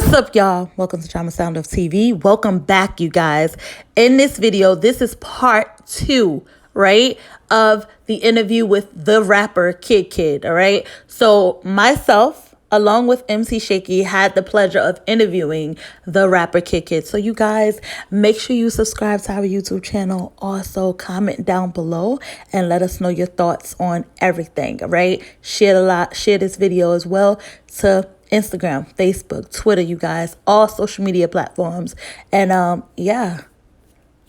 What's up, y'all? Welcome to Drama Sound of TV. Welcome back, you guys. In this video, this is part 2, right, of the interview with the rapper KiddKidd, all right? So myself, along with MCSHAKIE, had the pleasure of interviewing the rapper KiddKidd. So you guys, make sure you subscribe to our YouTube channel. Also, comment down below and let us know your thoughts on everything, all right? Share this video as well to Instagram, Facebook, Twitter, you guys, all social media platforms. And yeah,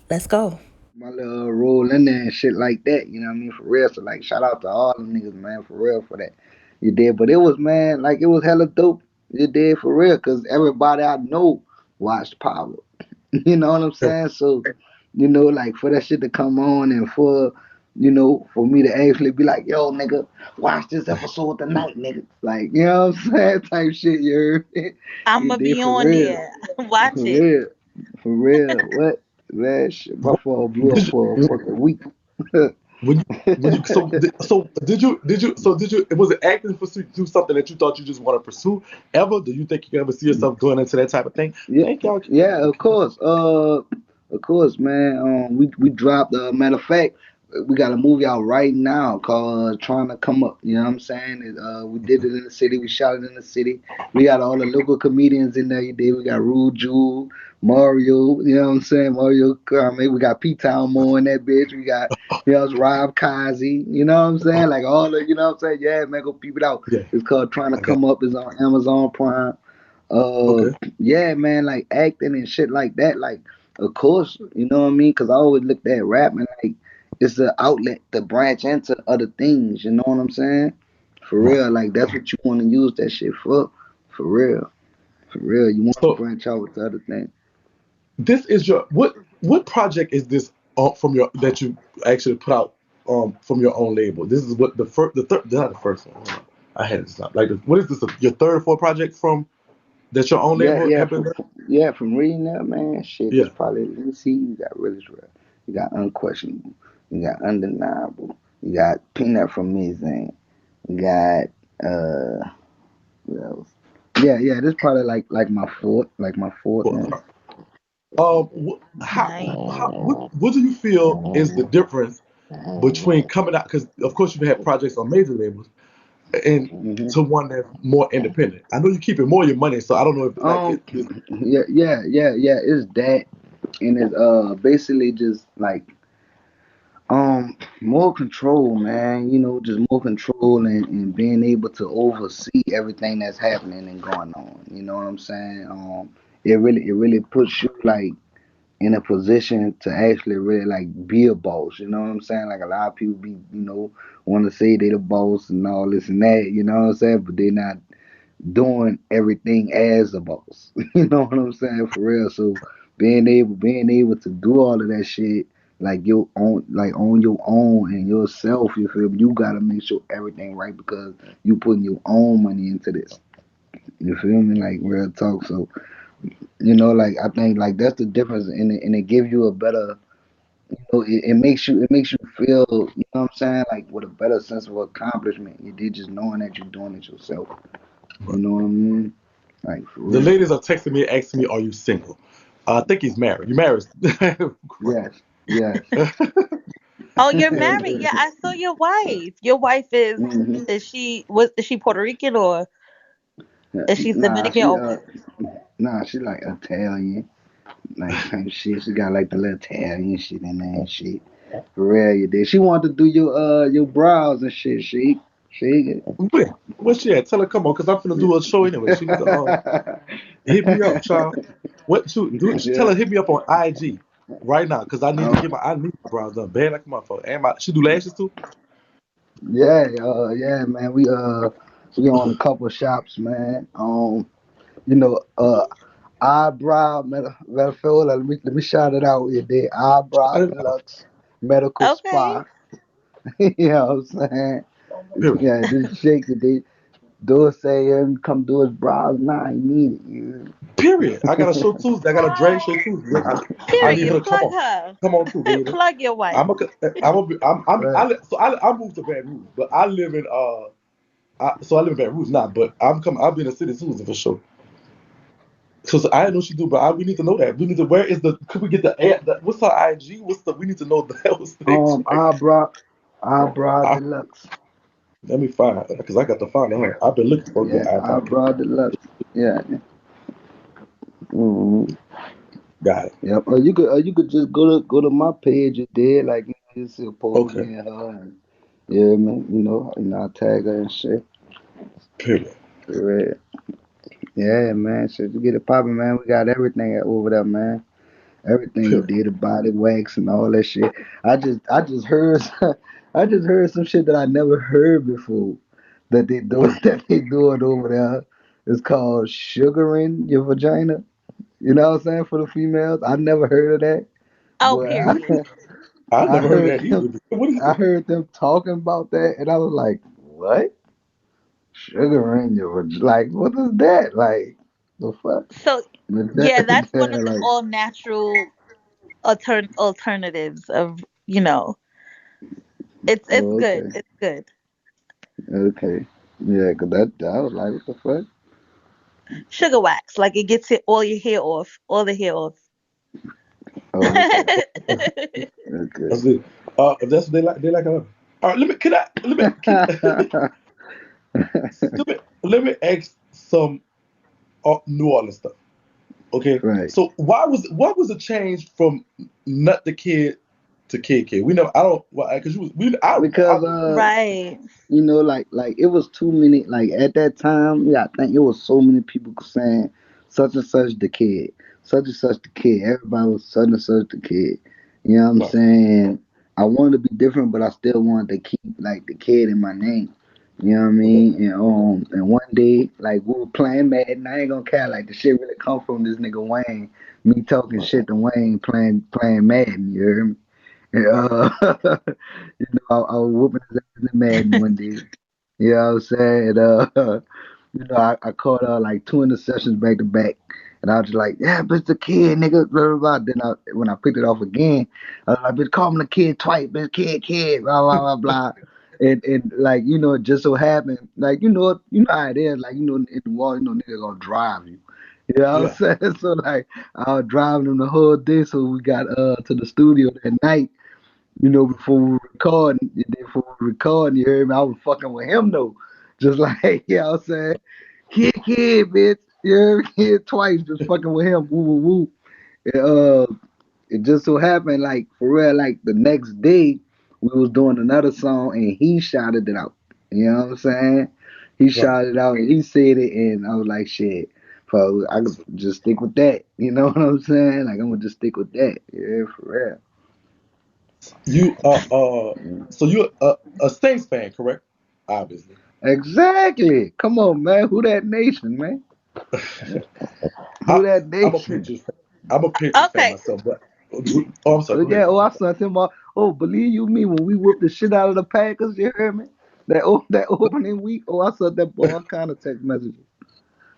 let's go. My little role in there and shit like that, you know what I mean? For real. So like shout out to all them niggas, man, for real for that. You did. But it was, man, like it was hella dope. You did for real, cause everybody I know watched Power. You know what I'm saying? So, like for that shit to come on and for me to actually be like, yo, nigga, watch this episode tonight, nigga. Like, you know what I'm saying? Type shit, you heard me? I'm You gonna did be for on real. there. Watch For it. real. For real. What? Man, shit, my phone blew up Did for a you, fucking week. when you did you was it acting pursue something that you thought you just want to pursue ever? Do you think you can ever see yourself going into that type of thing? Yeah, Thank y'all. yeah, of course. Of course, man. We dropped. Matter of fact, we got a movie out right now called "Trying to Come Up." You know what I'm saying? We did it in the city. We shot it in the city. We got all the local comedians in there. You did. We got Rude Jewel, Mario. You know what I'm saying? Mario Kwame. We got P Town Mo in that bitch. We got Rob Kazi. You know what I'm saying? Like all the. You know what I'm saying? Yeah, man, go peep it out. Yeah, It's called "Trying to I got Come Up." It's on Amazon Prime. Uh, okay. yeah, man, like acting and shit like that. Like, of course, you know what I mean? Because I always looked at rapping like it's an outlet to branch into other things. You know what I'm saying? For Right. real, like that's what you want to use that shit for. For real, for real. You want to So branch out with the other things. this is your what project is this from your that you actually put out from your own label? This is what the third not the first one. Hold on. I had it stop. Like what is this your third or fourth project from that your own Yeah, label yeah, happened? from reading that, man. Shit, Yeah. it's probably. Let me see. You got really real. You got unquestionable. You got undeniable. You got peanut from Mizane. You got what else? Yeah, yeah. This probably like my fourth one. How what do you feel is the difference between coming out? Because of course you've had projects on major labels and hmm to one that's more independent. I know you keep it more your money, so I don't know if like Um, yeah. It's that, and it's basically just like more control, man. Just more control and being able to oversee everything that's happening and going on. You know what I'm saying? It really puts you like in a position to actually really like be a boss. You know what I'm saying? Like a lot of people want to say they the boss and all this and that. You know what I'm saying? But they're not doing everything as a boss. You know what I'm saying? For real. So being able to do all of that shit like your own like on your own and yourself, you feel me? You gotta make sure everything right because you putting your own money into this. You feel me? Like real talk. So, like I think like that's the difference and it gives you a better it makes you feel, you know what I'm saying, like with a better sense of accomplishment. You did just knowing that you're doing it yourself. You know what I mean? Like for the real. ladies are texting me asking me, "Are you single?" I think he's married. You married? Yes. Yes. Oh, you're married. Yeah, I saw your wife. Your wife is hmm is she Puerto Rican or is she Nah, Dominican or what? she like Italian, like type shit. She got like the little Italian shit in there and shit. For real, you did. She wanted to do your brows and shit. She. Wait, where's she at? Tell her come on, cause I'm finna do a show anyway. She need to hit me up, child. What shoot? Tell Yeah. her hit me up on IG right now, cause I need my brows done bad like a motherfucker. And she do lashes too. Yeah, man. We own a couple shops, man. You know, eyebrow medical. Let me shout it out here. There, eyebrow I, deluxe medical Okay. spa. You know what I'm saying? period. Yeah, this shake that they do say him come do his brows. Nah, he need it. Period. I got a show Tuesday. I got a drag show Tuesday. I need her Period. to come Plug on. her. Come on too, baby. Plug your wife. I'm a, Right. I moved to Baton Rouge, but I live in so I live in Baton Rouge now, but I'll be in the city Tuesday for sure. Cause I didn't know she do, but we need to know that. We need to. Where is the? Could we get what's her IG? What's the? We need to know the hell's things. Like, Eyebrow I, Deluxe. let me find her because I got to find her. I've been looking for a good Yeah, eyebrow. Eyebrow Deluxe. Yeah. Mm-hmm. Got it. Yep. Or you could just go to my page. You did like you see a post with Okay. me and her, and yeah, man. I tag her and shit. Period. Yeah, yeah, man. So you get it popping, man. We got everything over there, man. Everything you Period. did, the body wax and all that shit. I just heard I just heard some shit that I never heard before that they do that they do it over there. It's called sugaring your vagina. You know what I'm saying for the females. I never heard of that, Oh, but period. I I never heard heard that them either. What is I it? heard them talking about that, and I was like, what? Sugaring your vagina? Like what is that? Like the fuck? So But yeah, that's one of that, the like all natural alternatives of it's oh, good. okay. It's good. Okay. Yeah, 'cause I was like, what the fuck? Sugar wax, like it gets it all your hair off, all the hair off. Oh, okay. Okay. That's it. If that's what they like. All right. Let me. Can I? Let me. Can, let me ask some New Orleans stuff. Okay. Right. So what was the change from Nut the Kid to KiddKidd? We never. I don't. Well, because you was. We. I Because Right. like it was too many like at that time, yeah, I think it was so many people saying such and such the kid, such and such the kid. Everybody was such and such the kid. You know what I'm Right. saying? I wanted to be different, but I still wanted to keep like the kid in my name. You know what I Okay. mean? And one day, like we were playing Madden. I ain't gonna care. Like the shit really come from this nigga Wayne. Me talking Right. shit to Wayne playing Madden. You heard me? And, Right. I was whooping his ass in Madden one day. You know what I'm saying? And, I caught like two interceptions back to back. And I was just like, yeah, bitch, the kid, nigga, blah, blah, blah. Then when I picked it off again, I was like, bitch, call him the kid twice, bitch, kid, blah, blah, blah, blah. And like, it just so happened, like, you know how it is, like, in the wall, nigga gonna drive you. You know Yeah. what I'm saying? So like, I was driving him the whole day, so we got to the studio that night. Before we record, you heard me, I was fucking with him though. Just like, you know what I'm saying? Kid, bitch. You heard me? Kid twice, just fucking with him. Woo, woo, woo. And, it just so happened, like, for real, like, the next day, we was doing another song, and he shouted it out. You know what I'm saying? He Right. shouted it out, and he said it, and I was like, shit, bro, I could just stick with that. You know what I'm saying? Like, I'm gonna just stick with that. Yeah, for You real. so you're a Saints fan, correct? Obviously. Exactly. Come on, man. Who that nation, man? Who I, that I'm a nation? Patriots fan. I'm a Patriots fan Okay. myself, but oh, I'm sorry. Oh Go yeah. ahead. Oh, I sent him off. Oh, believe you me, when we whooped the shit out of the Packers, you heard me? That opening week. Oh, I sent that boy all kind of text messages.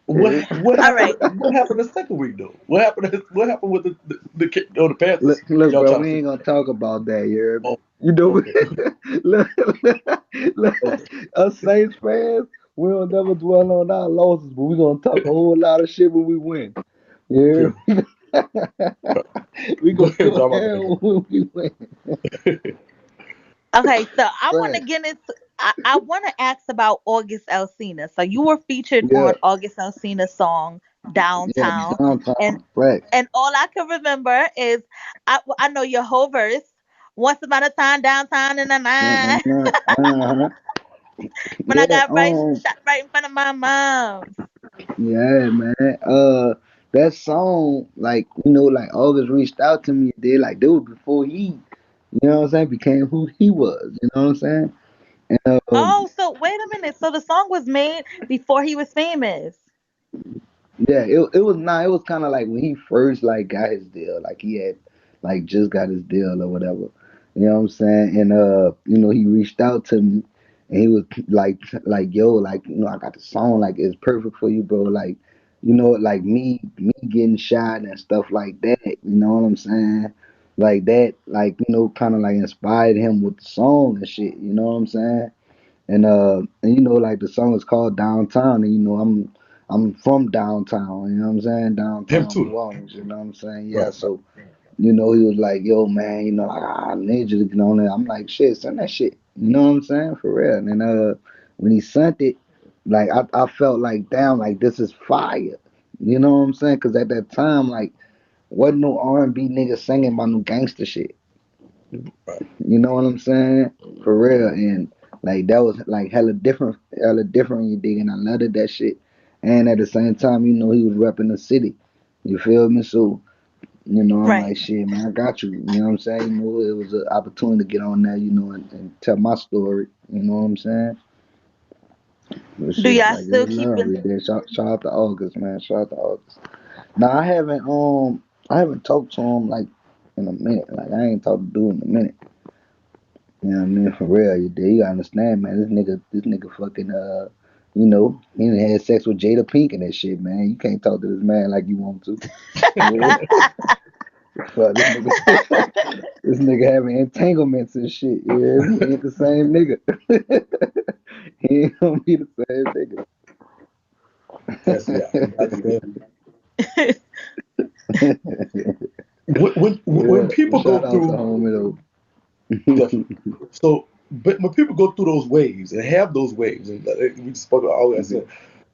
Yeah. What All happened? right. What happened the second week though? What happened? What happened with the Panthers? Look, Y'all bro. trying to We ain't fix gonna that? talk about that. You heard me? Oh, You know, okay, look, look, okay. us Saints fans, we don't never dwell on our losses, but we gonna talk a whole lot of shit when we win. Yeah. Okay. We Go gonna ahead, go drop my ahead bad. when we win. Okay, so I want to Right. get into. I want to ask about August Alsina. So you were featured Yeah. on August Alsina's song Yeah. "Downtown," and Downtown. Right. all I can remember is I know your whole verse. Once upon a time, downtown in the night, Uh-huh. when I Yeah. got shot right in front of my mom. Yeah, man. That song, like like August reached out to me. Did like that was before he, you know what I'm saying, became who he was. You know what I'm saying? And Oh, so wait a minute. So the song was made before he was famous. yeah, it was not. It was kind of like when he first like got his deal. Like he had like just got his deal or whatever. You know what I'm saying? And he reached out to me, and he was like yo, like I got the song, like it's perfect for you, bro. Like like me getting shot and stuff like that. You know what I'm saying? Like that, like kind of like inspired him with the song and shit. You know what I'm saying? And like the song is called Downtown, and I'm from downtown, you know what I'm saying? Him Downtown New too. Orleans, you know what I'm saying? Yeah, Right. so he was like, yo, man, like, I need you to get on there. I'm like, shit, send that shit. You know what I'm saying? For real. And then when he sent it, like, I felt like, damn, like, this is fire. You know what I'm saying? Because at that time, like, wasn't no R&B nigga singing about no gangster shit. Right. You know what I'm saying? For real. And, like, that was, like, hella different, you dig? And I loved it, that shit. And at the same time, he was repping the city. You feel me? So, I'm Right. like, shit, man, I got you. You know what I'm saying? It was an opportunity to get on there, and tell my story. You know what I'm saying? But Do shit, y'all like, it still was keep love in? right there. Shout out to August, man. Shout out to August. Now, I haven't talked to him, like, in a minute. Like, I ain't talked to dude in a minute. You know what I mean? For real, you gotta understand, man. This nigga fucking, he done had sex with Jada Pink and that shit, man. You can't talk to this man like you want to. Yeah. Fuck, this nigga, this nigga having entanglements and shit. Yeah, he ain't the same nigga. He ain't gonna be the same Yes, yeah, I understand. nigga. When Yeah, people go shout out to through, homie definitely. So, but when people go through those waves and have those waves, and we just spoke about all that. though. Said,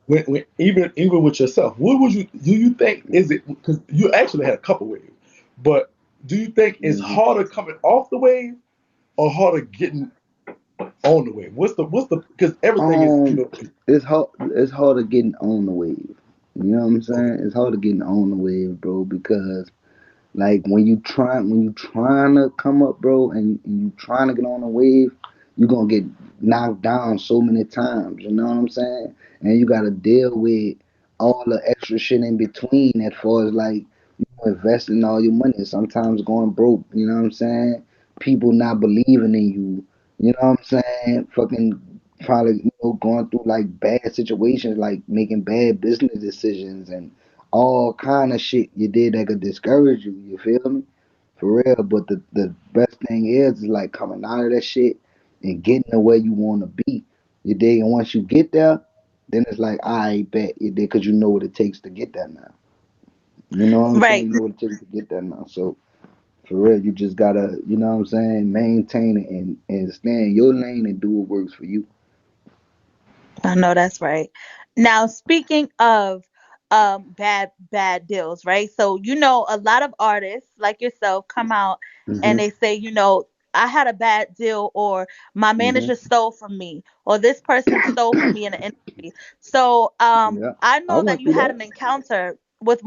when even with yourself, what would you do? You think is it because you actually had a couple waves, but do you think it's Hmm. harder coming off the wave or harder getting on the wave? What's the because everything is Um, it's hard to getting on the wave. You know what I'm okay. saying? It's hard to getting on the wave, bro, because like when you trying to come up, bro, and you trying to get on a wave, you're gonna get knocked down so many times. You know what I'm saying? And you gotta deal with all the extra shit in between as far as like investing all your money. Sometimes going broke. You know what I'm saying? People not believing in you. You know what I'm saying? Fucking probably going through like bad situations, like making bad business decisions and all kind of shit you did that could discourage you. You feel me? For real. But the best thing is like coming out of that shit and getting to where you want to be. You dig? And once you get there, then it's like, I bet you did because you know what it takes to get there now. You know what I'm saying? Right. You know what it takes to get there now. So for real, you just gotta, you know what I'm saying, maintain it and stay in your lane and do what works for you. I know that's right. Now, speaking of bad deals, right? So, a lot of artists like yourself come out and Mhm. they say, I had a bad deal, or my Mhm. manager stole from me, or this person stole from me in the industry. So, Yeah. I I know that went you through had that. an encounter with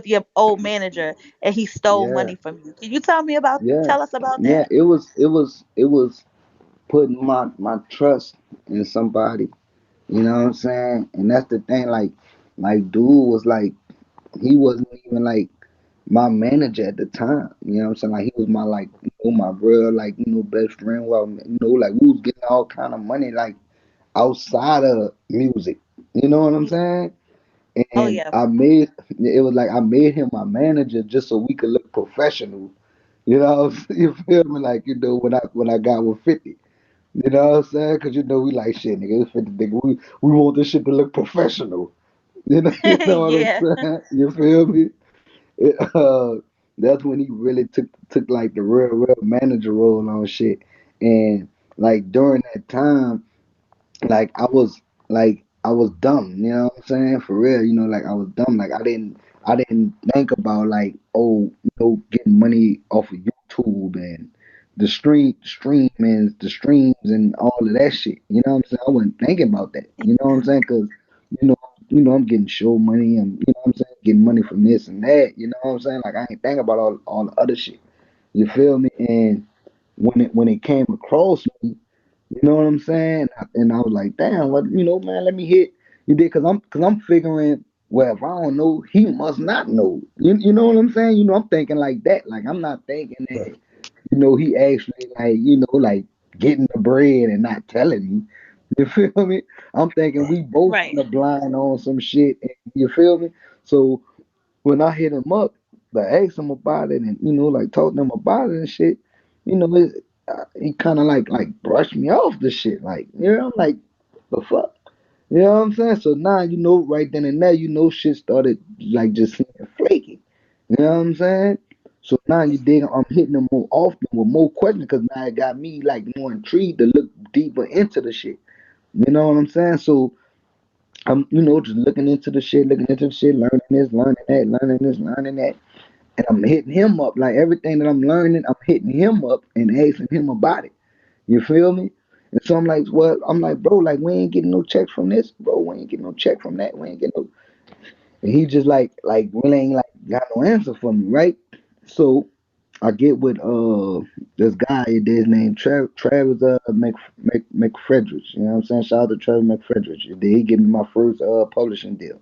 your old manager, and he stole Yeah. money from you. Can you tell us about Yeah. that? It was putting my trust in somebody. You know what I'm saying? And that's the thing. Like dude was like he wasn't even like my manager at the time. You know what I'm saying? Like he was my like my real like best friend. Well, like we was getting all kind of money like outside of music. You know what I'm saying? Oh And yeah. it was like I made him my manager just so we could look professional. You know, you feel me? Like when I got with 50. You know what I'm saying? Because we like shit, nigga. It's 50, nigga. We want this shit to look professional. You know what I'm Yeah. saying? You feel me? It, that's when he really took like the real manager role on shit. And like during that time, like I was dumb, you know what I'm saying? For real, like I was dumb. Like I didn't think about like, getting money off of YouTube and the streams and all of that shit. You know what I'm saying? I wasn't thinking about that. You know what I'm saying? Cause you know I'm getting show money and you know what I'm saying, getting money from this and that. You know what I'm saying? Like I ain't think about all the other shit. You feel me? And when it came across me, you know what I'm saying? And I was like, damn, man, let me hit. You did, cause I'm figuring, well, if I don't know, he must not know. You know what I'm saying? I'm thinking like that. Like I'm not thinking Right. that, he actually like, like getting the bread and not telling me. You feel me? I'm thinking Right. we both in Right. the blind on some shit. And, you feel me? So when I hit him up, like ask him about it and like talk to him about it and shit, he kind of like brushed me off the shit. Like I'm like, the fuck. You know what I'm saying? So now, right then and there, shit started like just seeming flaky. You know what I'm saying? So now you dig, I'm hitting them more often with more questions because now it got me like more intrigued to look deeper into the shit. You know what I'm saying? So I'm, just looking into the shit, learning this, learning that, learning this, learning that. And I'm hitting him up. Like everything that I'm learning, I'm hitting him up and asking him about it. You feel me? And so I'm like, well, I'm like, bro, like we ain't getting no checks from this, bro. We ain't getting no check from that. We ain't getting no. And he just like really ain't like got no answer for me, right? So I get with this guy, his name Travis McFredrich. You know what I'm saying? Shout out to Travis McFredrich. He gave me my first publishing deal.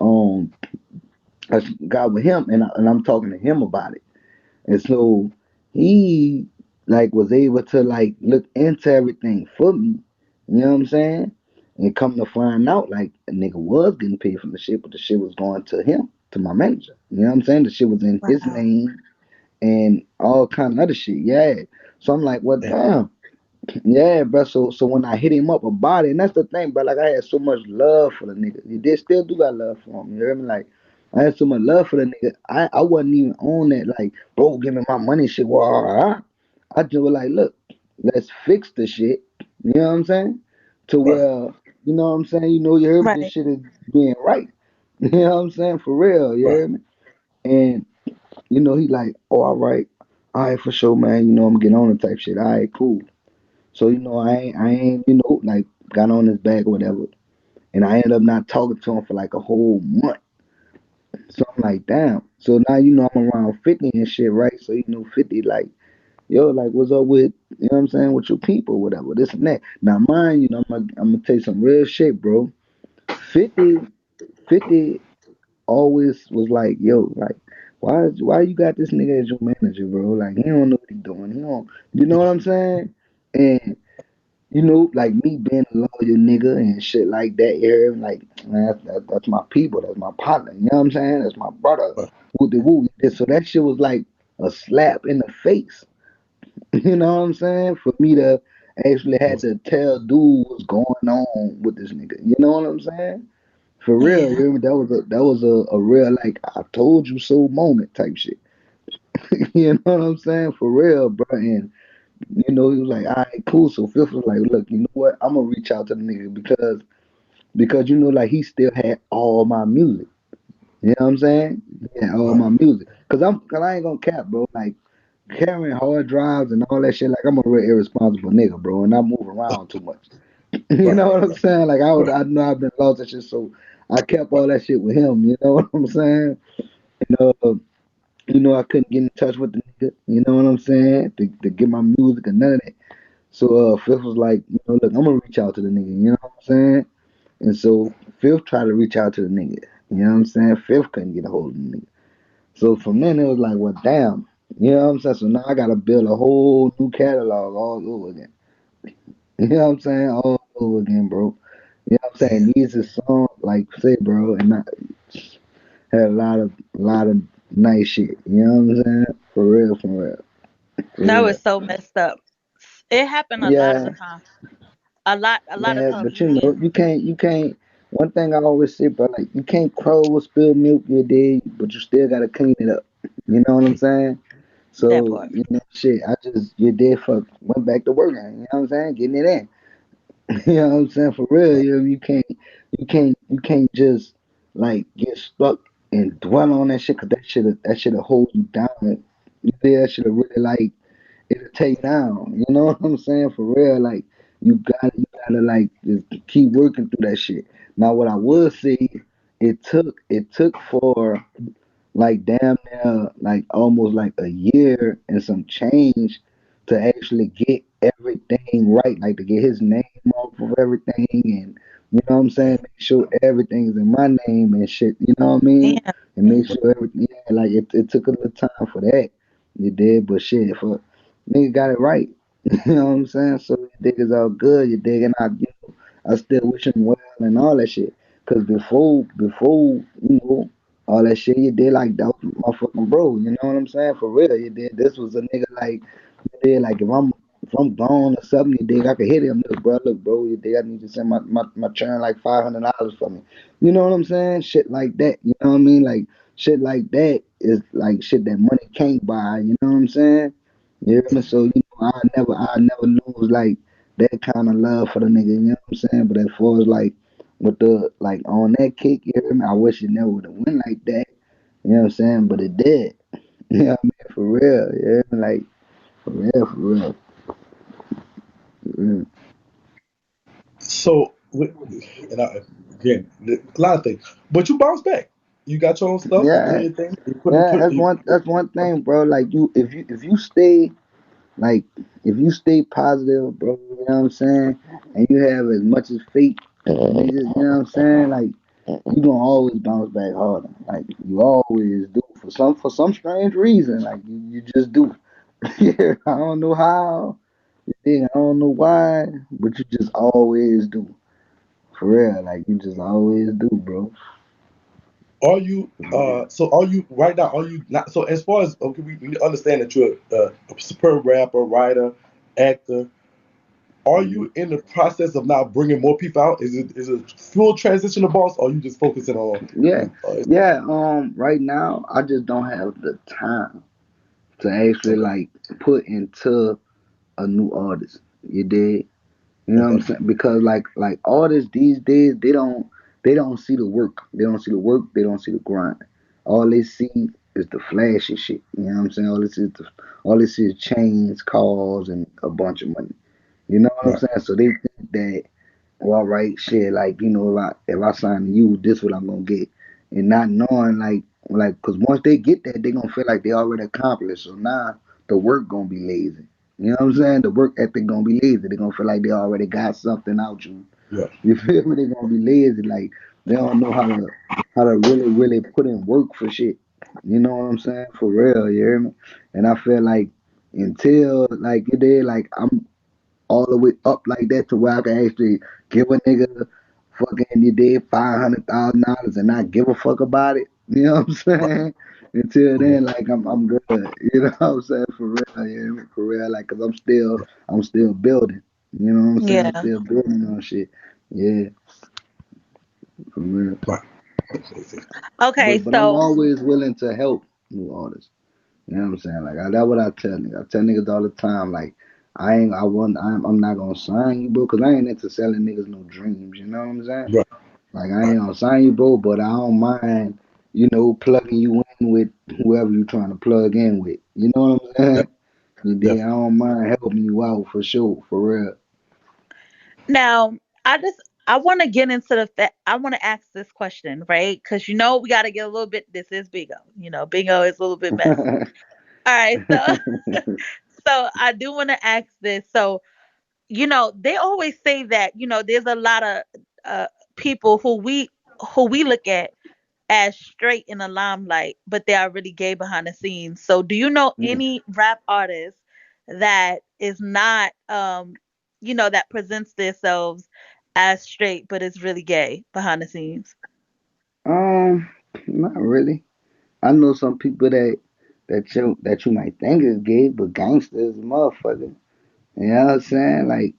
Um, I got with him and I'm talking to him about it. And so he like was able to like look into everything for me. You know what I'm saying? And come to find out, like a nigga was getting paid for the shit, but the shit was going to him, to my manager. You know what I'm saying? The shit was in his Wow. name and all kind of other shit. Yeah. So I'm like, well, Damn. damn. Yeah, bro. So when I hit him up about it, and that's the thing, bro. Like I had so much love for the nigga. You did still do got love for him. You hear me? Like I had so much love for the nigga. I wasn't even on that. Like, bro, give me my money, shit. Well, I just was like, look, let's fix the shit. You know what I'm saying? To Right. where, you know what I'm saying? You hear me? This Right. shit is being right. You know what I'm saying? For real. You Right. hear me? And he like, oh, all right, for sure, man. I'm getting on the type shit. All right, cool. So I ain't like got on his back or whatever, and I ended up not talking to him for like a whole month. So I'm like, damn. So now I'm around 50 and shit, right? So 50 like, yo, like what's up with what I'm saying with your people, whatever, this and that. Now mine, I'm gonna tell you some real shit, bro. 50, 50 always was like, yo, like. Why you got this nigga as your manager, bro? Like he don't know what he doing. He don't, you know what I'm saying? And like me being a loyal nigga and shit like that, here, like, man, that's my people, that's my partner, you know what I'm saying? That's my brother. Right. Woo the woo. So that shit was like a slap in the face, you know what I'm saying? For me to actually had Most to tell dude what's going on with this nigga, you know what I'm saying? For real, you Yeah. hear me? That was a real like I told you so moment type shit. You know what I'm saying? For real, bro. And he was like, all right, cool. So Fifth was like, look, you know what? I'm gonna reach out to the nigga because like he still had all my music. You know what I'm saying? Yeah, all right. my music. Cause I ain't gonna cap, bro. Like carrying hard drives and all that shit. Like I'm a real irresponsible nigga, bro, and I move around too much. You Right. know what I'm saying? Like Right. I know I've been lost and shit, so I kept Right. all that shit with him. You know what I'm saying? And I couldn't get in touch with the nigga. You know what I'm saying? To get my music and none of that. So Fifth was like, look, I'm gonna reach out to the nigga. You know what I'm saying? And so Fifth tried to reach out to the nigga. You know what I'm saying? Fifth couldn't get a hold of the nigga. So from then it was like, well, damn. You know what I'm saying? So now I gotta build a whole new catalog all over again. You know what I'm saying? All over again, bro. You know what I'm saying? Damn. These are songs like say, bro, and I had a lot of nice shit. You know what I'm saying? For real, for real, for That real. was so messed up. It happened a lot of the Yeah, time. A lot of yeah, times but me and you can't. One thing I always say, bro, like you can't crow or spill milk your day, but you still gotta clean it up. You know what I'm saying? that So part. shit. I just you did fuck went back to work. You know what I'm saying? Getting it in. You know what I'm saying? For real, Right. you can't just like get stuck and dwell on that shit, cause that should hold you down. You feel that should really like it'll take you down. You know what I'm saying? For real, like you gotta like just keep working through that shit. Now, what I would say, it took for like damn near like almost like a year and some change to actually get everything right, like to get his name off of everything and you know what I'm saying, Damn. make sure everything's in my name and shit, you know what I mean? Damn. And make sure everything, yeah, like it took a little time for that. It did, but shit, for nigga got it right. You know what I'm saying? So you dig is all good, you dig, and I still wish him well and all that shit. Cause before, all that shit you did, like that was my fucking bro. You know what I'm saying? For real, you did. This was a nigga like you did. Like if I'm if I'm gone or something, you dig, I could hit him. Look, bro, you dig, I need to send my churn like $500 for me. You know what I'm saying? Shit like that. You know what I mean? Like shit like that is like shit that money can't buy. You know what I'm saying? You hear me? So you know, I never lose like that kind of love for the nigga. You know what I'm saying? But as far as like with the like on that kick, you hear me? I wish it never would have went like that. You know what I'm saying? But it did. You know what I mean? For real. You hear me? Like for real, for real. For real. So, and again, a lot of things, but you bounce back. You got your own stuff. You doing Yeah, your thing. yeah. You That's one thing, bro. Like if you stay like if you stay positive, bro. You know what I'm saying? And you have as much as faith, niggas. You know what I'm saying? Like you gonna always bounce back harder. Like you always do for some strange reason. Like you just do. Yeah, I don't know how. Yeah, I don't know why, but you just always do. For real, like you just always do, bro. are you so are you right now? Are you not? So as far as okay, we understand that you're a superb rapper, writer, actor. Are Mhm. you in the process of now bringing more people out? Is it full transition to boss, or are you just focusing on? Yeah, yeah. Right now I just don't have the time to actually Okay, like put into a new artist. You did. You know what I'm okay, saying? Because like artists these days they don't see the work. They don't see the work. They don't see the grind. All they see is the flashy shit. You know what I'm saying? All they see is chains, cars, and a bunch of money. You know what I'm right. saying? So they think that, well, right, shit, like you know, if I sign to you, this what I'm gonna get, and not knowing cause once they get that, they gonna feel like they already accomplished. So now the work gonna be lazy. You know what I'm saying? The work ethic gonna be lazy. They gonna feel like they already got something out you. Yeah. You feel me? They gonna be lazy. Like they don't know how to really put in work for shit. You know what I'm saying? For real, you hear me? And I feel like until like you did, like I'm all the way up like that to where I can actually give a nigga fucking you did $500,000 and not give a fuck about it. You know what I'm Right. saying? Until Mhm. then, like I'm good. You know what I'm saying? For real, yeah, for real. Like, cause I'm still building. You know what I'm saying? I'm Yeah. still building on shit. Yeah, for real. Right. Okay, But I'm so always willing to help new artists. You know what I'm saying? Like that's what I tell niggas. I tell niggas all the time. Like I'm not gonna sign you, bro, cause I ain't into selling niggas no dreams. You know what I'm saying? Right. Like I Right. ain't gonna sign you, bro, but I don't mind, you know, plugging you in with whoever you trying to plug in with. You know what I'm Yeah. saying? You Yeah. did. I don't mind helping you out for sure, for real. now I want to get into the fact. I want to ask this question, right? Because we got to get a little bit. This is bingo. Bingo is a little bit messy. All right, so so I do want to ask this. So they always say that there's a lot of uh, people who we look at as straight in the limelight, but they are really gay behind the scenes. So, do you know Mm. any rap artist that is not, that presents themselves as straight, but is really gay behind the scenes? um, Not really. I know some people that you might think is gay, but gangsters, motherfucker. You know what I'm saying? Like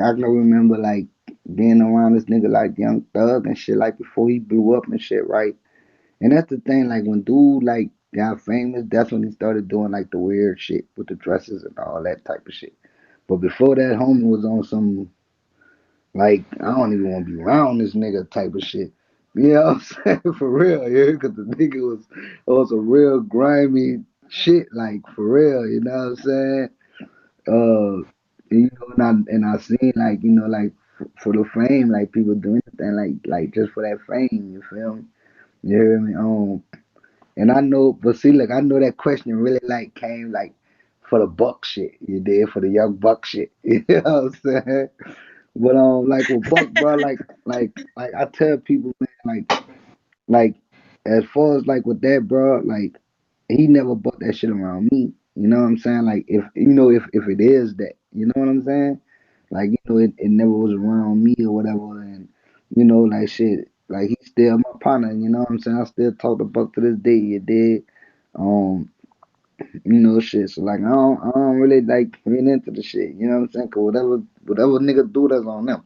I can remember like being around this nigga like Young Thug and shit like before he blew up and shit, right? And that's the thing, like when dude like got famous, that's when he started doing like the weird shit with the dresses and all that type of shit. But before that, homie was on some like I don't even want to be around this nigga type of shit. You know what I'm saying? For real, yeah, because the nigga was a real grimy shit, like for real. You know what I'm saying? You know, and I seen like like for the fame, like people doing anything like just for that fame. You feel me? You hear me? And I know, but see, like I know that question really like came like for the buck shit. You did for the young buck shit. You know what I'm saying? But like with Buck, bro, like I tell people, man, like as far as like with that, bro, like he never bought that shit around me. You know what I'm saying? Like if it is that, you know what I'm saying? Like it never was around me or whatever, and like shit, like he's still my partner. You know what I'm saying? I still talk to Buck to this day. You did, um, You know, shit. So like, I don't really like read into the shit. You know what I'm saying? Cause whatever nigga do, that's on them.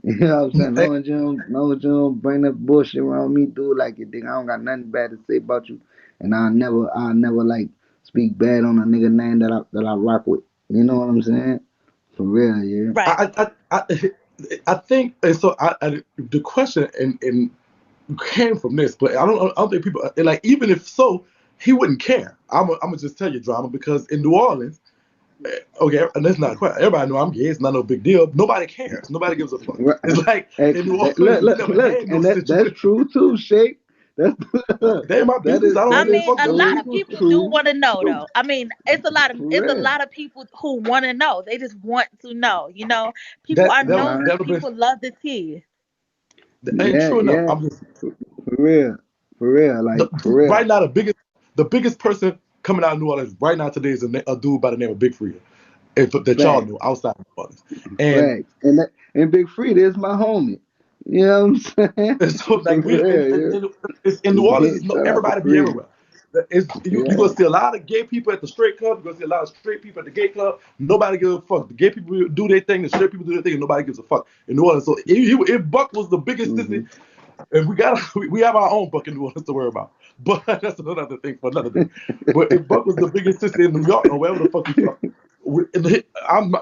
You know what I'm saying? Eh, Long as you don't bring that bullshit around me, dude. Like you think I don't got nothing bad to say about you, and I'll never like speak bad on a nigga name that I rock with. You know what I'm saying? For real, yeah. Right. I think, and so the question and came from this, but I don't think people like, even if so, he wouldn't care. I'm gonna just tell you, drama, because in New Orleans, okay, and that's not a question. Everybody know I'm gay. It's not no big deal. Nobody cares. Nobody gives a fuck. Right. It's like Hey, in New Orleans, look, we look, never look, had no and that's situation. true too, Shake. That's They ain't my that business. is I don't I give a mean, fuck a what lot they. so of people do true want to know, too. though. I mean, For it's a real. lot of people who want to know. They just want to know. People That are that Nah, nosy. that'll be People love to tea. that ain't yeah, true enough. yeah, I'm just for real, for real, like for real. right now the biggest person coming out of New Orleans right now today is a dude by the name of Big Freedia, that y'all Facts, know outside of New Orleans, and facts, and Big Frida is my homie. You know what I'm saying? And so For like we real, it's in New yeah. Orleans, Yeah, shout out to everybody be Frida. everywhere. You Yeah. gonna see a lot of gay people at the straight club. You're gonna see a lot of straight people at the gay club. Nobody gives a fuck. The gay people do their thing. The straight people do their thing, and nobody gives a fuck in New Orleans. So if Buck was the biggest Hmm. sissy, and we have our own Buck in New Orleans to worry about. But that's another thing for another day. But if Buck was the biggest sissy in New York or wherever the fuck he's from, I'm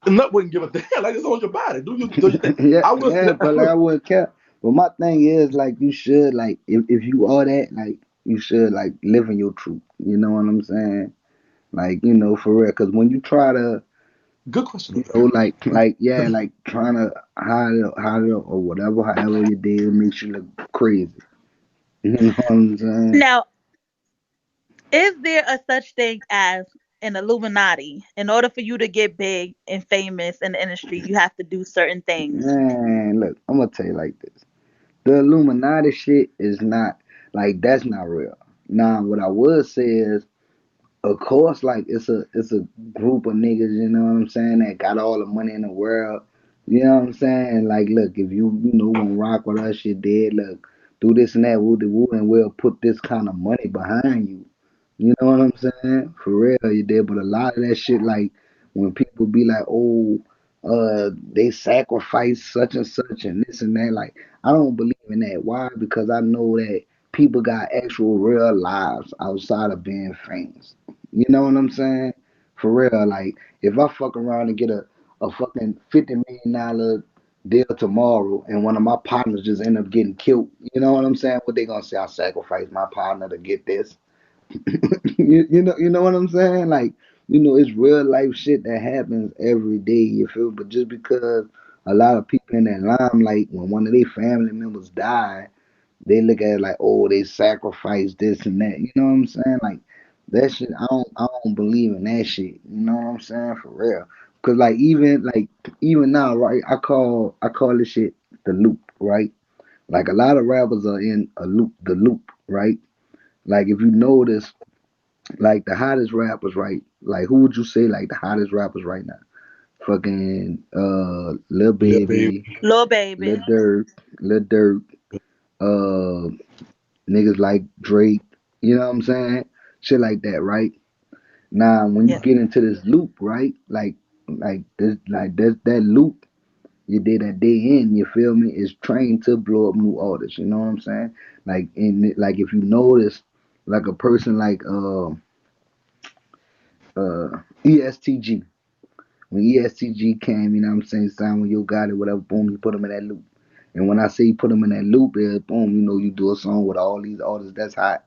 Nut wouldn't give a damn. Like, it's on your body. Do your thing. Yeah, I will yeah, say. but like I wouldn't care. But my thing is like you should like if you are that like you should like live in your truth. You know what I'm saying? Like for real. Cause when you try to Good question, though. like yeah like trying to hide it or whatever however you did it makes you look crazy. You know what I'm saying? Now, is there a such thing as an Illuminati? In order for you to get big and famous in the industry, you have to do certain things. Man, look, I'm gonna tell you like this. The Illuminati shit is not like that's not real. Now, what I would say is of course, like it's a group of niggas, you know what I'm saying, that got all the money in the world. You know what I'm saying? Like, look, if you want rock with us, you did. Look, do this and that, woo de woo, and we'll put this kind of money behind you. You know what I'm saying? For real, you did. But a lot of that shit, like when people be like, oh, they sacrifice such and such and this and that. Like, I don't believe in that. Why? Because I know that people got actual real lives outside of being famous. You know what I'm saying? For real, like if I fuck around and get a fucking $50 million deal tomorrow, and one of my partners just end up getting killed, you know what I'm saying? What they gonna say? I sacrificed my partner to get this. You know what I'm saying? Like, it's real life shit that happens every day, you feel? But just because a lot of people in that limelight, when one of their family members die, they look at it like, oh, they sacrificed this and that. You know what I'm saying? Like that shit, I don't believe in that shit. You know what I'm saying? For real. Cause even now, right? I call this shit the loop, right? Like a lot of rappers are in the loop, right? Like if you notice, like the hottest rappers, right? Like who would you say like the hottest rappers right now? Fucking Lil Lil Baby. Baby, Lil Lil baby. Durk, Lil Durk, uh niggas like Drake, you know what I'm saying? Shit like that, right? Now when you Yeah. get into this loop, right? Like that loop you did that day in, you feel me, is trained to blow up new artists, you know what I'm saying? Like if you notice like a person like ESTG. When ESTG came, you know what I'm saying, signed with Yo Gotti, whatever, boom, you put him in that loop. And when I say you put him in that loop, is boom, you do a song with all these artists that's hot.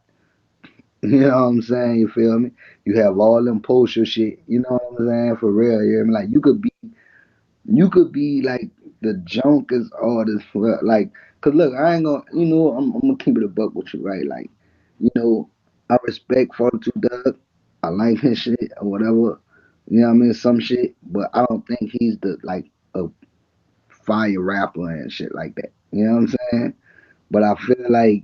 You know what I'm saying? You feel me? You have all them poster shit. You know what I'm saying? For real. You hear me? Like you could be like the junkest artist for like. Cause look, I ain't gonna. I'm gonna keep it a buck with you, right? Like, you know, I respect 42 Doug. I like his shit or whatever. You know what I mean? Some shit, but I don't think he's the like a fire rapper and shit like that. You know what I'm saying? But I feel like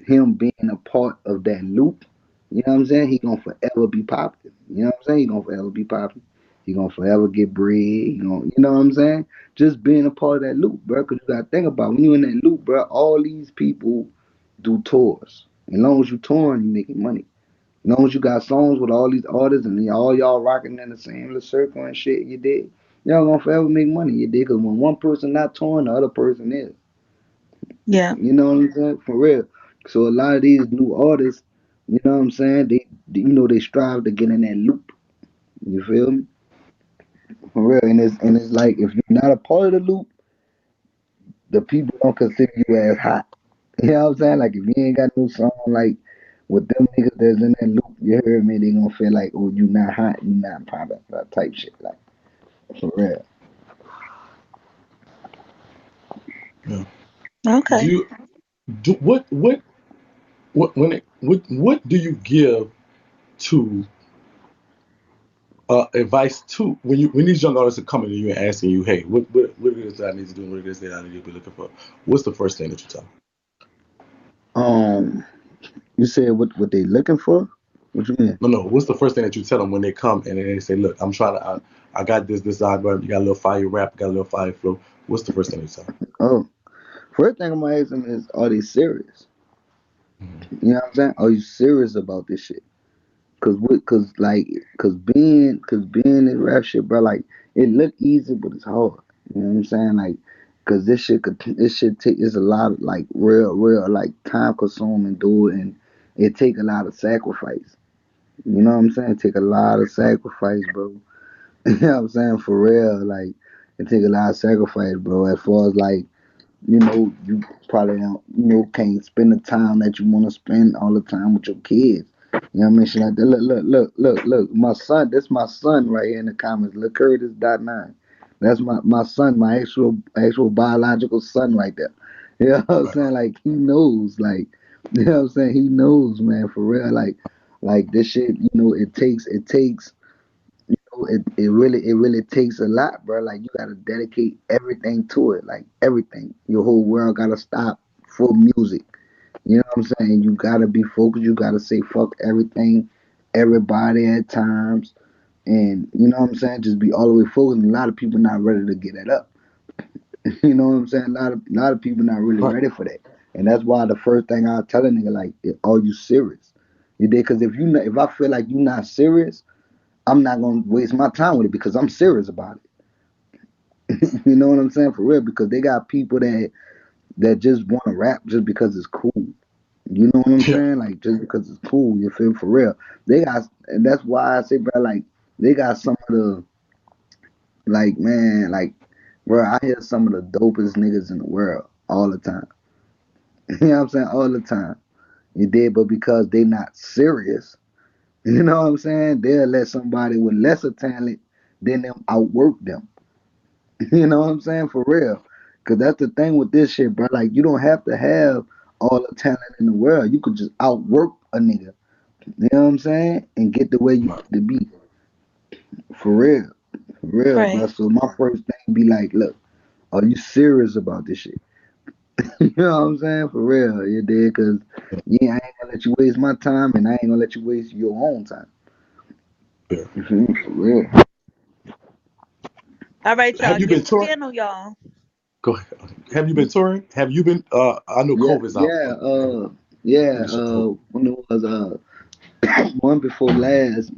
him being a part of that loop, you know what I'm saying? He gonna forever be popular. You know what I'm saying? He gonna forever be popular. He gonna forever get bread. You know what I'm saying? Just being a part of that loop, bro. Cause you gotta think about when you in that loop, bro. All these people do tours. As long as you touring, you making money. As long as you got songs with all these artists and all y'all rocking in the same little circle and shit, you dig? Y'all gonna forever make money, you dig? Cause when one person not touring, the other person is. Yeah. You know what I'm saying? For real. So a lot of these new artists, you know what I'm saying? They strive to get in that loop. You feel me? For real. And it's like if you're not a part of the loop, the people don't consider you as hot. You know what I'm saying? Like if you ain't got no song like with them niggas that's in that loop, you heard me, they gonna feel like, oh, you not hot, you not popular type shit. Like for real. Yeah. Do Okay. you do what do you give to advice to when these young artists are coming to you and asking you, hey, what it is that I need to do, what it is that I need to be looking for? What's the first thing that you tell them? You said what they looking for? What you mean? No. What's the first thing that you tell them when they come and they say, look, I'm trying to, I got this album, you got a little fire rap, got a little fire flow. What's the first thing you tell them? Oh, first thing I'm gonna ask them is, are they serious? You know what I'm saying? Are you serious about this shit? Cause being in rap shit, bro, like it look easy, but it's hard. You know what I'm saying? Like, cause this shit take it's a lot of like real like time consuming, dude, and it take a lot of sacrifice. You know what I'm saying? It take a lot of sacrifice, bro. You know what I'm saying? For real, like it take a lot of sacrifice, bro. As far as like you probably don't, can't spend the time that you want to spend all the time with your kids. You know what I mean? Shit like that. Look. My son, this my son right here in the comments. Look, Curtis.9. That's my son, my actual biological son right there. You know what I'm Right. saying? Like he knows, like you know what I'm saying? He knows, man, for real. Like this shit, it takes it really takes a lot, bro. Like you gotta dedicate everything to it, like everything. Your whole world gotta stop for music. You know what I'm saying? You gotta be focused. You gotta say fuck everything, everybody at times, and you know what I'm saying. Just be all the way focused. And a lot of people not ready to get that up. You know what I'm saying? A lot of people not really Right. ready for that, and that's why the first thing I tell a nigga like, are you serious? You did? Because if I feel like you're not serious, I'm not gonna waste my time with it because I'm serious about it. You know what I'm saying? For real, because they got people that just want to rap just because it's cool. You know what I'm Yeah. saying? Like just because it's cool, you feel for real. And that's why I say, bro, like they got some of the like man, like bro, I hear some of the dopest niggas in the world all the time. You know what I'm saying? All the time. You did, but because they not serious, you know what I'm saying? They'll let somebody with lesser talent than them outwork them. You know what I'm saying? For real. Cause that's the thing with this shit, bro. Like you don't have to have all the talent in the world. You could just outwork a nigga. You know what I'm saying? And get the way you Right. need to be. For real. For real, bro. Right. So my first thing be like, look, are you serious about this shit? You know what I'm saying? For real. You did, cause yeah, I ain't gonna let you waste my time and I ain't gonna let you waste your own time. Yeah. You feel me? For real. All right, y'all. Have you Get been the touring? channel, y'all. Go ahead. Have you been touring? Have you been? I know Yeah, COVID's out. yeah, yeah. Finish up COVID. When it was month before last,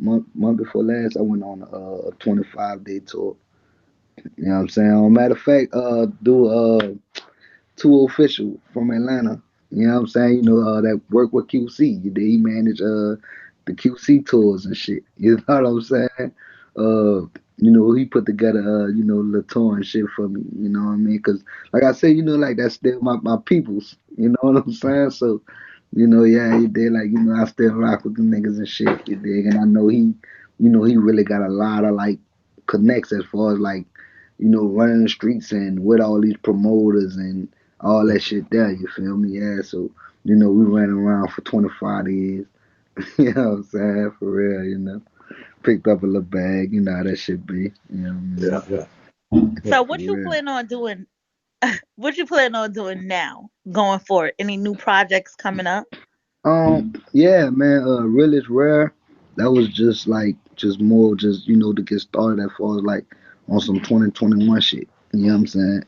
I went on a 25-day tour. You know what I'm saying? Matter of fact, do Two Official from Atlanta. You know what I'm saying? That work with QC. He managed the QC tours and shit. You know what I'm saying? He put together the tour and shit for me. You know what I mean? Cause like I said, like that's still my peoples. You know what I'm saying? So, yeah, he did like I still rock with the niggas and shit. You dig? And I know he really got a lot of like connects as far as like running the streets and with all these promoters and all that shit there, you feel me? Yeah, so, we ran around for 25 years. You know what I'm saying? For real. Picked up a little bag, how that shit be. You know what I Yeah. mean? Yeah. Yeah. So For what you real. plan on doing? What you plan on doing now, going forward? Any new projects coming up? Yeah, man, Real is Rare. That was just more to get started as far as like on some 2021 shit. You know what I'm saying?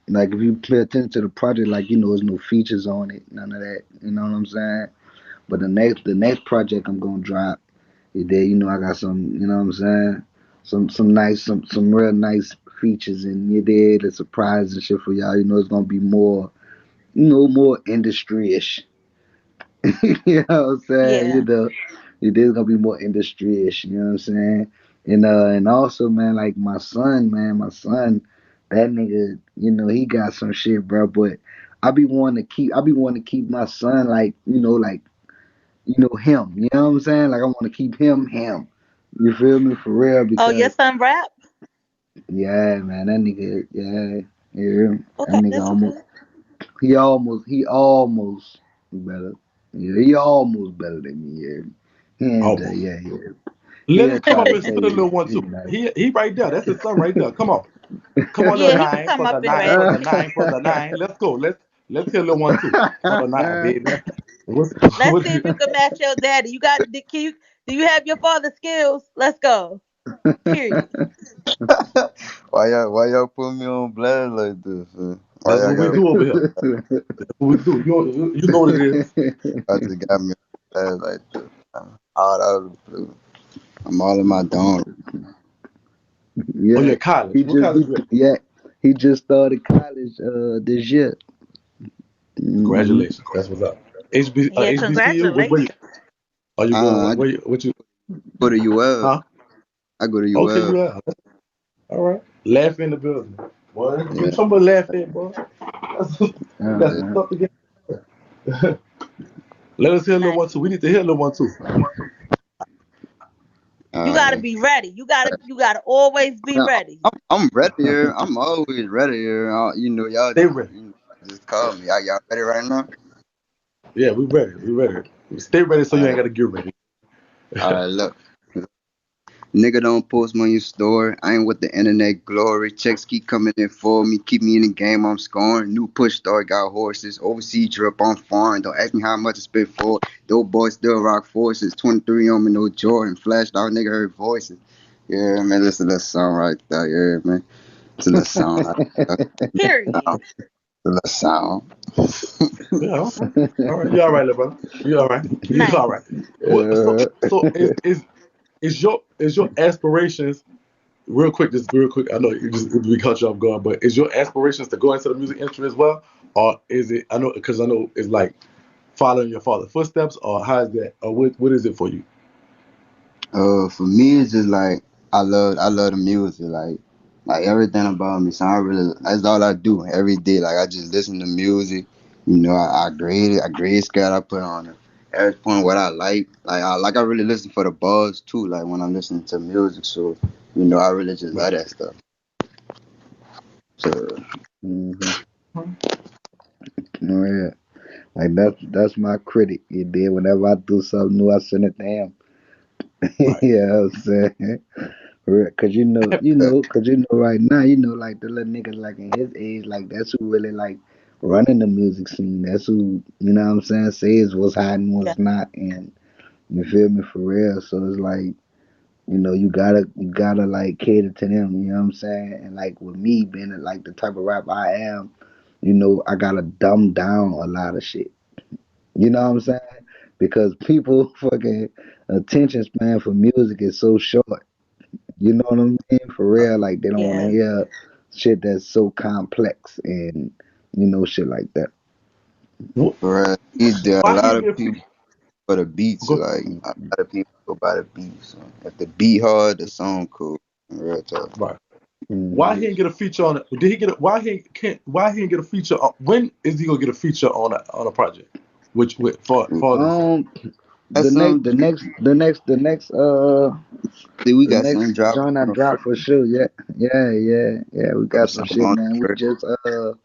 Like if you pay attention to the project, like there's no features on it, none of that. You know what I'm saying? But the next project I'm gonna drop, you did, I got some, you know what I'm saying? Some real nice features in you did, a surprise and shit for y'all. It's gonna be more, more industry-ish. You know what I'm saying? Yeah. It is gonna be more industry-ish, you know what I'm saying? And also, man, like my son, that nigga, he got some shit, bro. But I be wanting to keep my son like, him. You know what I'm saying? Like I want to keep him. You feel me? For real, Oh, your because son rap? yeah, man, that nigga, yeah, yeah, that Okay, nigga that's what's almost, up. he almost better. Yeah, he almost better than me. Yeah, Almost. yeah. Let He'll him come try up to and say spit a little one he too. better. He right there. That's his son right there. Come on. Come on, little Yeah, he could nine come for up the and nine rap. for the nine for the nine. Let's go. Let's hear a little one too for the nine, baby. What's Let's what see if you can match your daddy. You got do you have your father's skills? Let's go. Period. Why y'all put me on blast like this? Why that's y'all what we got do over here. That's what we do. You know what it is. y'all just got me on blast like this? All out of the blue. I'm all in my dome. Oh Yeah, yeah, college. he What just college he you at? yeah he just started college this year. Hmm. Congratulations. That's what's up. Yeah, HBCU. Where you congratulations. are you I going? Where you what you go to UL. huh? I go to Okay, UL. you are. All right. Laugh in the building. Boy, you Yeah. talking about laugh in, boy. That's, we got Yeah. some stuff to get. Let us hear a little one Nice. too. We need to hear a little one too. You gotta Alright. be ready. You gotta always be Yeah, ready. I'm ready here. I'm always ready here. Y'all Stay just ready. just call me. Y'all ready right now? Yeah, we ready. We ready. Stay ready so you ain't Alright. gotta get ready. Alright. Look. Nigga don't post me on your store. I ain't with the internet glory. Checks keep coming in for me. Keep me in the game, I'm scoring. New push star got horses. Overseas drip, I'm foreign. Don't ask me how much I spent for. Those boys still rock forces. 23 on me, no Jordan. Flashed out, nigga heard voices. Yeah, man, listen to that song right there. Yeah, man. Listen to that song right there. Period. Listen to that sound. Yeah, all right. All right. You all right, little brother. You all right. You all Nice. right. What, so is your aspirations real quick, just real quick. I know we cut you off guard, but is your aspirations to go into the music industry as well, or is it? I know it's like following your father's footsteps, or how is that, or what is it for you? For me, it's just like I love the music, like everything about me. So that's all I do every day. Like I just listen to music. I grade it. I grade scale. I put on it. Every point what I like I really listen for the buzz too. Like when I'm listening to music, so I really just love Right. that stuff. So Hmm. Yeah, like that's my critic. You did. Whenever I do something new, I send it to him. Right. Yeah, I'm saying. Cause right now, like the little niggas like in his age, like that's who really like running the music scene. That's who, what I'm saying, says what's hot and Yeah. what's not, and you feel me, for real. So it's like, you gotta like cater to them, you know what I'm saying? And like with me being like the type of rapper I am, I gotta dumb down a lot of shit. You know what I'm saying? Because people fucking attention span for music is so short. You know what I mean? For real, like they don't want to Yeah. hear shit that's so complex and shit like that. Wh- for me, there are a Why he lot didn't of get a people for the beats. go? Like a lot of people go by the beats. So if the beat hard, the song cool. Real talk. Right. Why Hmm. he didn't get a feature on it? Did he get? Why he didn't get a feature? When is he gonna get a feature on a project? Which for this? Um, the That's next, some. the next, the next, the next, See, we the got some next drop joint I on the drop first. for sure. Yeah, yeah, yeah, yeah. We got some Something shit, on man. the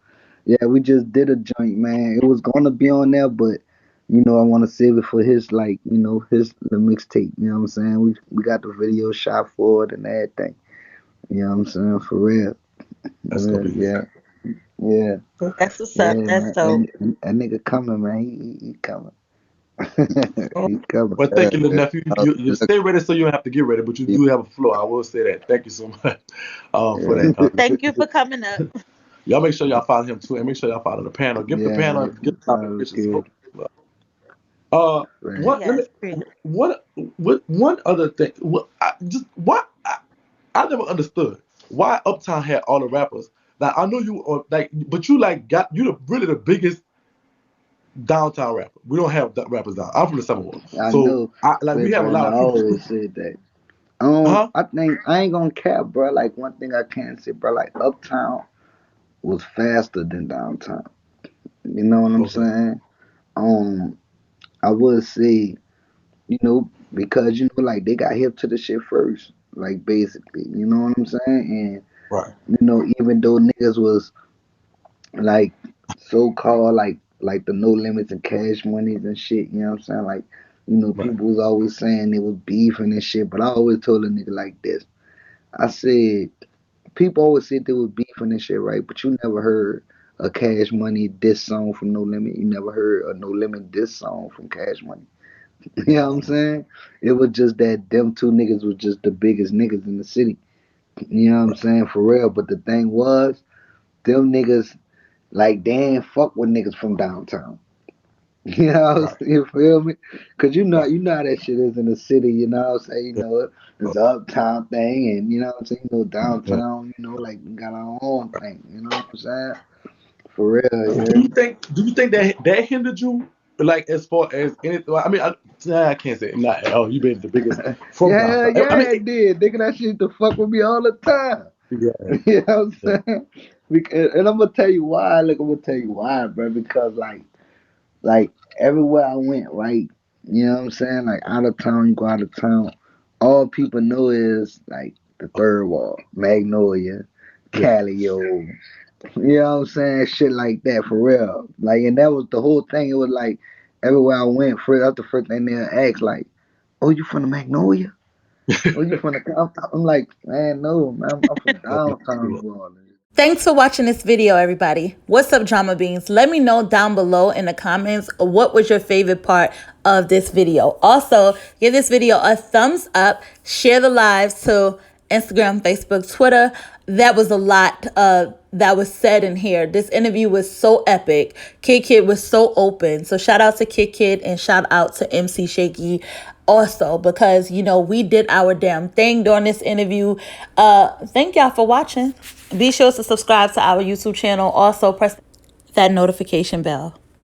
first. We just did a joint, man. It was gonna be on there, but I want to save it for his, like, his the mixtape. You know what I'm saying? We got the video shot for it and everything. You know what I'm saying? For real. That's gonna be lit. Yeah, yeah, That's what's yeah, up. That's man. dope. That nigga coming, man. He coming. Oh, He coming. well, thank Yeah, you, little yeah. nephew. I was You looking, stay ready so you don't have to get ready, but you yeah, do have a flow. I will say that. Thank you so much for Yeah, that. Thank you for coming up. Y'all make sure y'all follow him too, and make sure y'all follow the panel. Give the yeah, panel, man. give the Sounds competition some good. love. Right. Let me. One other thing. I never understood why Uptown had all the rappers. Like I know you are like, but you like got you really the biggest downtown rapper. We don't have that rappers down. I'm from the suburb, I so know, I like we but have a bro, and lot I of people. always said that. Huh? I think I ain't gonna cap, bro. Like one thing I can say, bro. Like Uptown was faster than downtown. You know what I'm Okay. saying? Um, I would say, because like they got hip to the shit first, like basically. You know what I'm saying? Right. And even though niggas was like so called like the no limits and cash monies and shit, you know what I'm saying? Like, Right. people was always saying they was beefing and shit, but I always told a nigga like this. I said, people always said they was beefing and shit, right? But you never heard a Cash Money diss song from No Limit. You never heard a No Limit diss song from Cash Money. You know what I'm saying? It was just that them two niggas was just the biggest niggas in the city. You know what I'm Right. saying? For real. But the thing was, them niggas, like, they ain't fuck with niggas from downtown. You know, Right. you feel me? Cause Right. you know how that shit is in the city. You know what I'm saying? Yeah. It's an uptown thing, and you know what I'm saying. Yeah. Downtown. Like we got our own thing. You know what I'm saying? For real, Do you hear you me? think? Do you think that hindered you? Like as far as anything? I mean, I can't say not. Oh, you been the biggest from Yeah, downtown. I yeah, mean, it did. Nigga, that shit used to fuck with me all the time. yeah, You know what yeah, I'm saying? And I'm gonna tell you why. Look, I'm gonna tell you why, bro. Because like everywhere I went, right? You know what I'm saying? Like out of town, you go out of town. All people know is like the third wall, Magnolia, yeah. Calio. You know what I'm saying? Shit like that for real. Like, and that was the whole thing. It was like everywhere I went, first that's the first thing they asked, like, "Oh, you from the Magnolia? Oh, you from the?" I'm like, man, no, man, I'm from downtown Yeah. New Orleans. Thanks for watching this video, everybody. What's up, Drama Beans? Let me know down below in the comments what was your favorite part of this video. Also, give this video a thumbs up, share the lives to Instagram, Facebook, Twitter. That was a lot that was said in here. This interview was so epic. KiddKidd was so open. So shout out to KiddKidd and shout out to MC also, because we did our damn thing during this interview. Thank y'all for watching. Be sure to subscribe to our YouTube channel. Also press that notification bell.